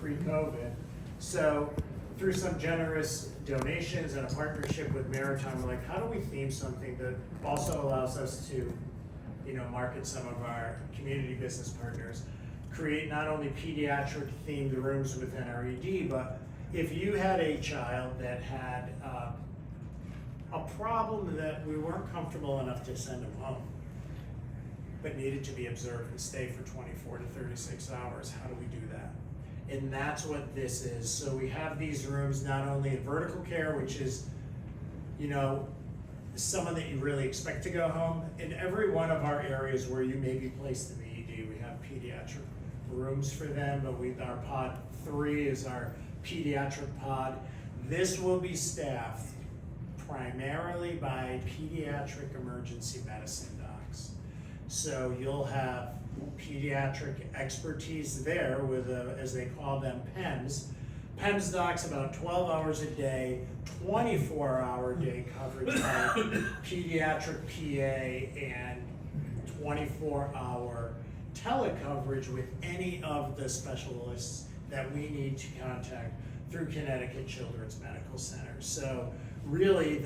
pre-COVID. So through some generous donations and a partnership with Maritime, we're like, how do we theme something that also allows us to, market some of our community business partners, create not only pediatric themed rooms within our ED, but if you had a child that had a problem that we weren't comfortable enough to send them home, but needed to be observed and stay for 24 to 36 hours, how do we do that? And that's what this is. So we have these rooms not only in vertical care, which is, someone that you really expect to go home. In every one of our areas where you may be placed in the ED, we have pediatric rooms for them, but our pod 3 is our pediatric pod. This will be staffed primarily by pediatric emergency medicine docs. So you'll have pediatric expertise there with, as they call them, PEMS. PEMS docs about 12 hours a day, 24-hour day coverage by pediatric PA and 24-hour telecoverage with any of the specialists that we need to contact through Connecticut Children's Medical Center. So really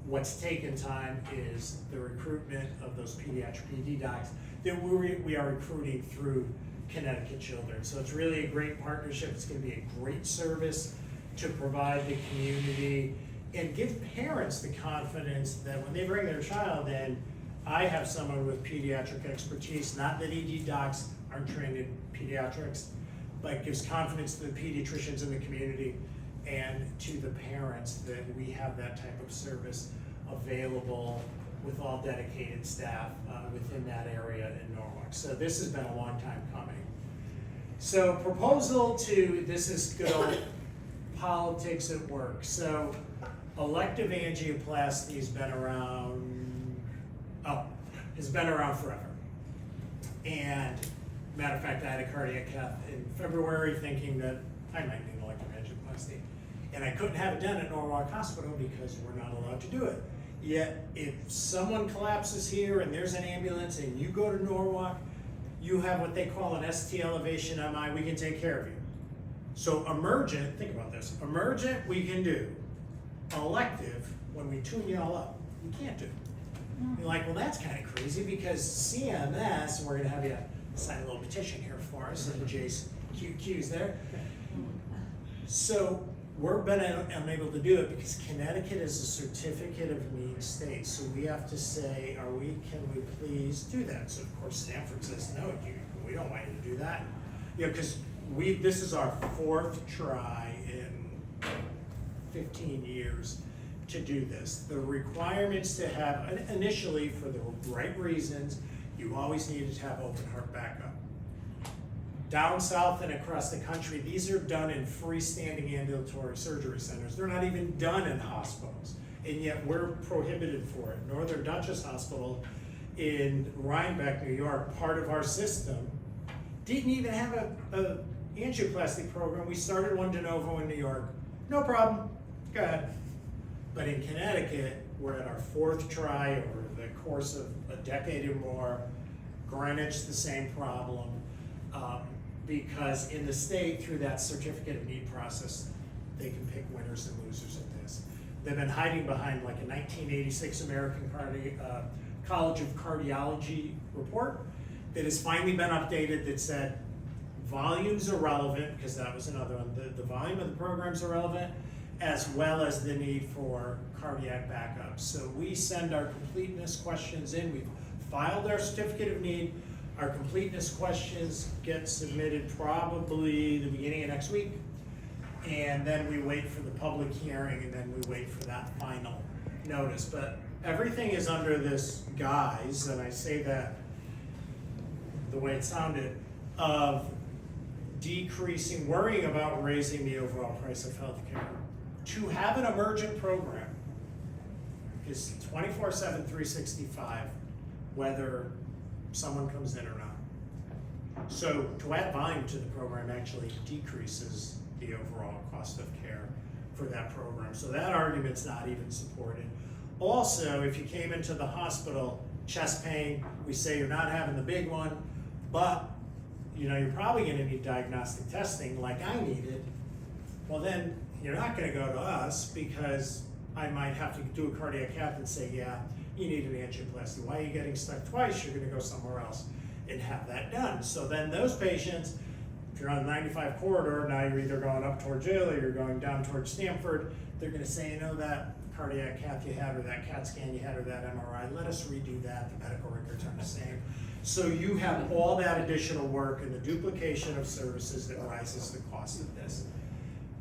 what's taken time is the recruitment of those pediatric ED docs that we are recruiting through Connecticut Children. So it's really a great partnership. It's going to be a great service to provide the community and give parents the confidence that when they bring their child in, I have someone with pediatric expertise. Not that ED docs aren't trained in pediatrics, but gives confidence to the pediatricians in the community and to the parents that we have that type of service available with all dedicated staff within that area in Norwalk. So this has been a long time coming. So this is good old politics at work. So elective angioplasty has been around forever. And matter of fact, I had a cardiac cath in February thinking that I might need elective angioplasty. And I couldn't have it done at Norwalk Hospital because we're not allowed to do it. Yet, if someone collapses here and there's an ambulance and you go to Norwalk, you have what they call an ST elevation MI, we can take care of you. So emergent, think about this, emergent we can do. Elective, when we tune you all up, you can't do. You're like, well, that's kind of crazy because CMS, we're gonna have you sign a little petition here for us, and Jason QQ's there. So we're been unable to do it because Connecticut is a certificate of need state. So we have to say, can we please do that? So of course Stanford says, no, we don't want you to do that. Because this is our 4th try in 15 years to do this. The requirements to have, initially for the right reasons, you always needed to have open heart backup. Down south and across the country, these are done in freestanding ambulatory surgery centers. They're not even done in hospitals, and yet we're prohibited for it. Northern Dutchess Hospital in Rhinebeck, New York, part of our system, didn't even have a angioplasty program. We started one de novo in New York. No problem, go ahead. But in Connecticut, we're at our 4th try over the course of a decade or more. Greenwich, the same problem. Because in the state, through that certificate of need process, they can pick winners and losers of this. They've been hiding behind like a 1986 American College of Cardiology report that has finally been updated that said volumes are relevant, because that was another one, the volume of the programs are relevant, as well as the need for cardiac backup. So we send our completeness questions in. We've filed our certificate of need. Our completeness questions get submitted probably the beginning of next week. And then we wait for the public hearing, and then we wait for that final notice. But everything is under this guise, and I say that the way it sounded, of decreasing, worrying about raising the overall price of healthcare. To have an emergent program is 24/7, 365, whether someone comes in or not. So to add volume to the program actually decreases the overall cost of care for that program. So that argument's not even supported. Also, if you came into the hospital, chest pain, we say you're not having the big one, but you're probably gonna need diagnostic testing like I needed. Well, then you're not gonna go to us because I might have to do a cardiac cath and say, yeah, you need an angioplasty. Why are you getting stuck twice? You're gonna go somewhere else and have that done. So then those patients, if you're on the 95 corridor, now you're either going up towards Yale or you're going down towards Stanford, they're gonna say, that cardiac cath you had or that CAT scan you had or that MRI, let us redo that, the medical records aren't the same. So you have all that additional work and the duplication of services that rises the cost of this.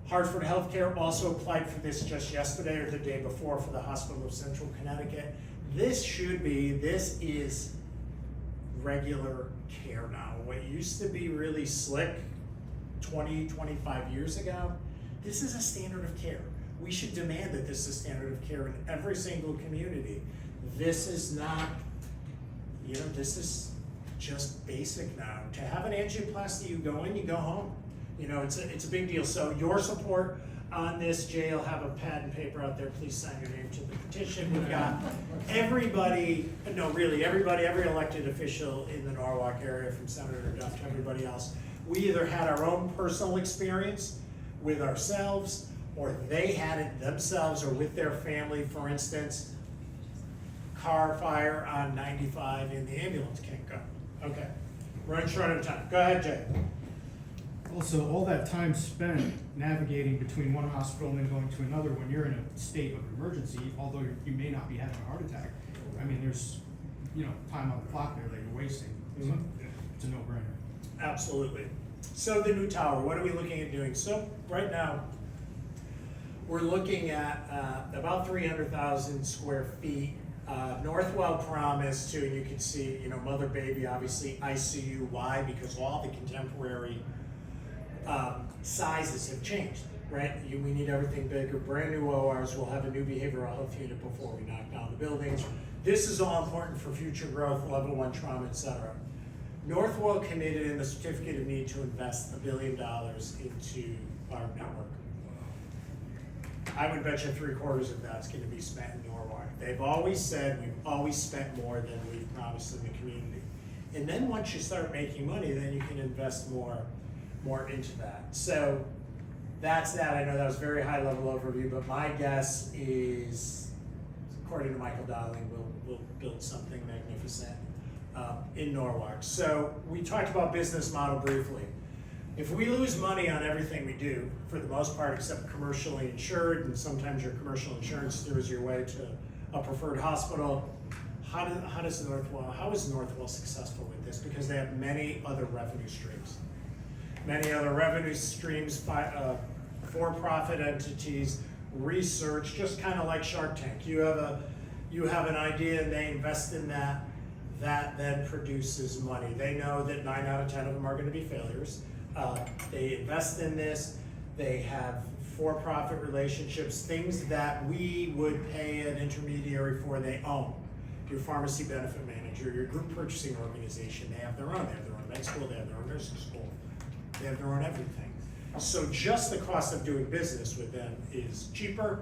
Hartford Healthcare also applied for this just yesterday or the day before for the Hospital of Central Connecticut. This is regular care now. What used to be really slick 20, 25 years ago, this is a standard of care. We should demand that this is standard of care in every single community. This is not, this is just basic now. To have an angioplasty, you go in, you go home. It's a big deal. So your support on this, Jay, will have a pad and paper out there. Please sign your name to the petition. We've got every elected official in the Norwalk area, from Senator Duff to everybody else. We either had our own personal experience with ourselves, or they had it themselves or with their family. For instance, car fire on 95 and the ambulance can't go. Okay, running short of time. Go ahead, Jay. Also, all that time spent navigating between one hospital and then going to another when you're in a state of emergency, although you may not be having a heart attack, there's, time on the clock there that you're wasting. So it's a no-brainer. Absolutely. So the new tower, what are we looking at doing? So right now, we're looking at about 300,000 square feet. Northwell promised to, and you can see, mother baby, obviously ICU. Why? Because all the contemporary sizes have changed, right? We need everything bigger. Brand new ORs. We'll have a new behavioral health unit before we knock down the buildings. This is all important for future growth, level 1 trauma, etc. Northwell committed in the certificate of need to invest $1 billion into our network. I would bet you 3/4 of that's going to be spent in Norwalk. They've always said we've always spent more than we've promised in the community. And then once you start making money, then you can invest more into that. So that's that. I know that was a very high level overview, but my guess is, according to Michael Dowling, we'll build something magnificent in Norwalk. So we talked about business model briefly. If we lose money on everything we do, for the most part, except commercially insured, and sometimes your commercial insurance throws your way to a preferred hospital, how is Northwell successful with this? Because they have many other revenue streams. For-profit entities, research, just kind of like Shark Tank. You have an idea and they invest in that then produces money. They know that 9 out of 10 of them are going to be failures. They invest in this. They have for-profit relationships, things that we would pay an intermediary for, they own. Your pharmacy benefit manager, your group purchasing organization, they have their own med school, they have their own nursing school, they have their own everything. So just the cost of doing business with them is cheaper,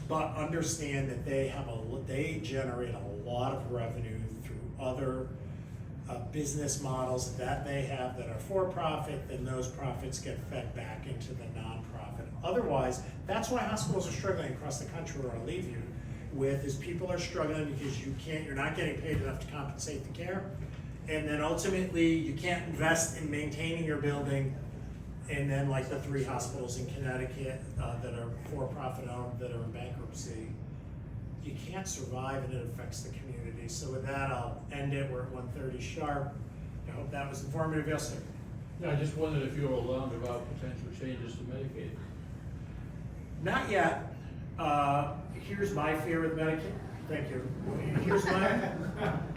but understand that they generate a lot of revenue through other business models that they have that are for-profit, then those profits get fed back into the nonprofit. Otherwise, that's why hospitals are struggling across the country, or I'll leave you with, is people are struggling because you're not getting paid enough to compensate the care, and then ultimately you can't invest in maintaining your building, and then like the 3 hospitals in Connecticut that are for-profit owned that are in bankruptcy, you can't survive and it affects the community. So with that, I'll end it. We're at 1:30 sharp. I hope that was informative. Yes, sir. Yeah, I just wondered if you were alarmed about potential changes to Medicaid. Not yet. Here's my fear with Medicaid. Thank you.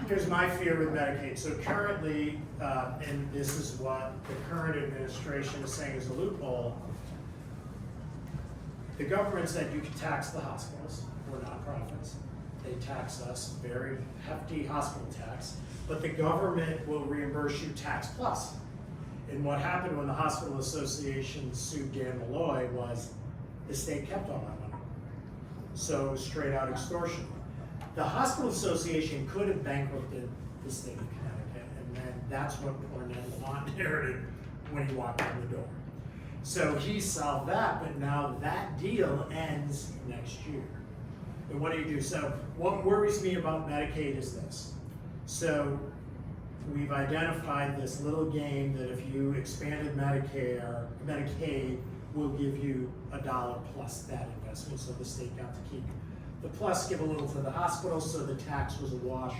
Here's my fear with Medicaid. So currently, and this is what the current administration is saying is a loophole, the government said you can tax the hospitals. We're nonprofits. They tax us, very hefty hospital tax, but the government will reimburse you tax plus. And what happened when the Hospital Association sued Dan Malloy was the state kept all that money. So it was straight out extortion. The Hospital Association could have bankrupted the state of Connecticut, and then that's what poor Dan Malloy font inherited when he walked in the door. So he solved that, but now that deal ends next year. And what do you do? So what worries me about Medicaid is this. So we've identified this little game that if you expanded Medicaid will give you $1 plus that investment, so the state got to keep the plus, give a little to the hospital, so the tax was a wash,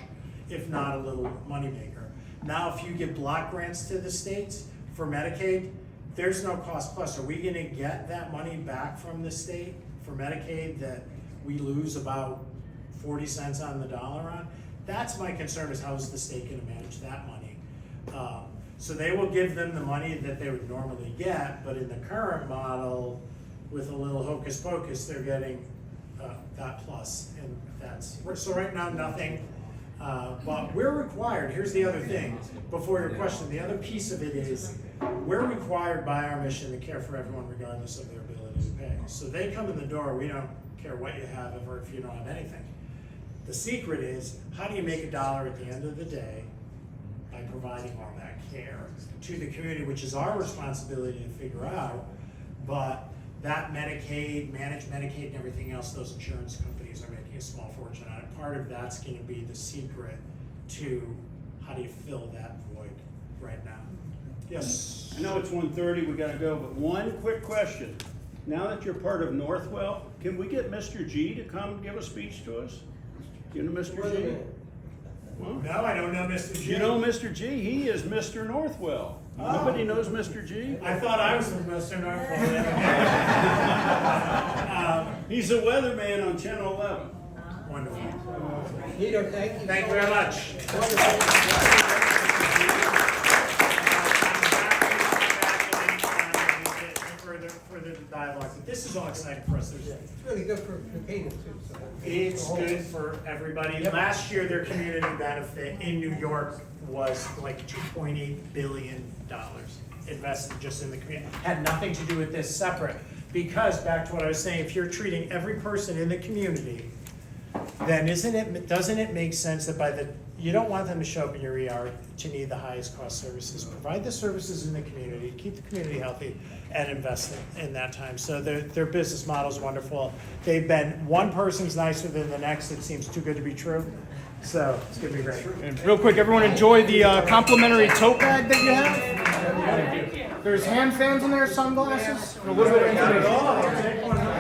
if not a little moneymaker. Now, if you give block grants to the states for Medicaid, there's no cost plus. Are we gonna get that money back from the state for Medicaid that we lose about 40 cents on the dollar on? That's my concern, is how is the state gonna manage that money? So they will give them the money that they would normally get, but in the current model, with a little hocus pocus, they're getting that plus, and that's, so right now, nothing. But we're required, here's the other thing, before your question, the other piece of it is, we're required by our mission to care for everyone regardless of their ability to pay. So they come in the door, we don't care what you have or if you don't have anything. The secret is, how do you make $1 at the end of the day by providing all that care to the community, which is our responsibility to figure out, but that Medicaid, managed Medicaid and everything else, those insurance companies are making a small fortune on it. Part of that's gonna be the secret to how do you fill that void right now. Yes? I know it's 1:30, we gotta go, but one quick question. Now that you're part of Northwell, can we get Mr. G to come give a speech to us? Do you know Mr. G? Well, No, I don't know Mr. G. you know Mr. G, he is Mr. Northwell. Nobody knows Mr. G? I thought I was from Mr. Norfolk. He's a weatherman on Channel 11. Wonderful. Peter, thank you. Thank you very much. Further dialogue, but this is all exciting for us. It's really good for Canaan too, so. It's good for everybody. Yep. Last year, their community benefit in New York was like $2.8 billion invested just in the community. Had nothing to do with this separate, because back to what I was saying, if you're treating every person in the community, then doesn't it make sense that you don't want them to show up in your ER to need the highest cost services. Provide the services in the community, keep the community healthy, and invest in that time. So their business model is wonderful. They've been, one person's nicer than the next, it seems too good to be true. So it's gonna be great. And real quick, everyone enjoy the complimentary tote bag that you have. There's hand fans in there, sunglasses, and a little bit of information.